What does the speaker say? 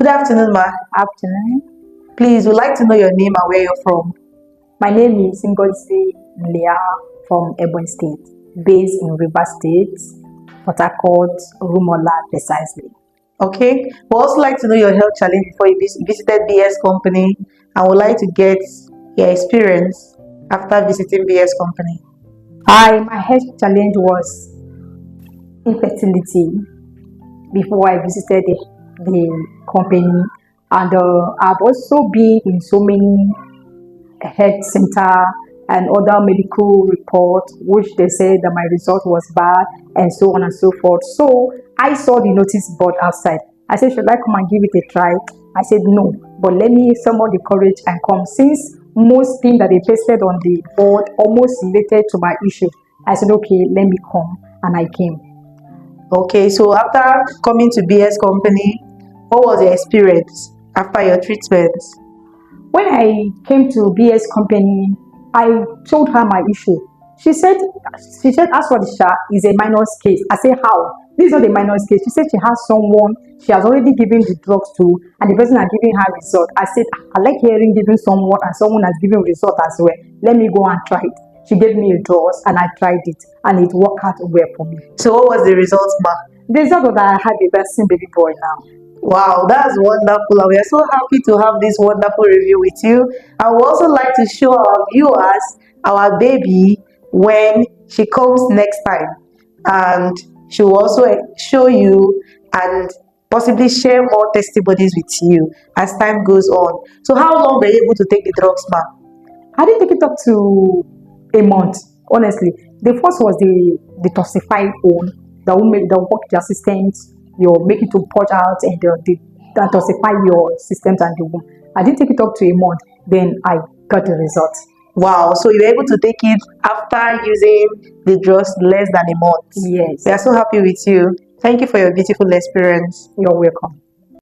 Good afternoon, ma. Afternoon. Please, we'd like to know your name and where you're from. My name is Ngozi Leah from Ebonyi State, based in River State, Port Harcourt, Rumola, precisely. Okay. We'd also like to know your health challenge before you visited B.S Company, and would like to get your experience after visiting B.S Company. My health challenge was infertility before I visited the company, and I've also been in so many health center and other medical reports which they said that my result was bad and so on and so forth. So I saw the notice board outside. I said, should I come and give it a try? I said no, but let me summon the courage and come. Since most things that they pasted on the board almost related to my issue, I said okay, let me come, and I came. Okay, so after coming to B.S Company, what was your experience after your treatment? When I came to B.S Company, I told her my issue. She said, as for the SHA, is a minor case. I said, how? This is not a minor case. She said she has someone she has already given the drugs to, and the person has given her result. I said, I like hearing giving someone, and someone has given result as well. Let me go and try it. She gave me a drugs, and I tried it, and it worked out well for me. So what was the result, ma? The result was that I have a vaccine baby boy now. Wow, that's wonderful. And we are so happy to have this wonderful review with you. I would also like to show our viewers our baby when she comes next time. And she will also show you and possibly share more testimonies with you as time goes on. So how long were you able to take the drugs, ma? I didn't take it up to a month, honestly. The first was the detoxify one that will make the work the assistant, you'll make it to purge out and detoxify your systems and the womb. I didn't take it up to a month, then I got the result. Wow, so you were able to take it after using the drugs less than a month. Yes. We are so happy with you. Thank you for your beautiful experience. You're welcome.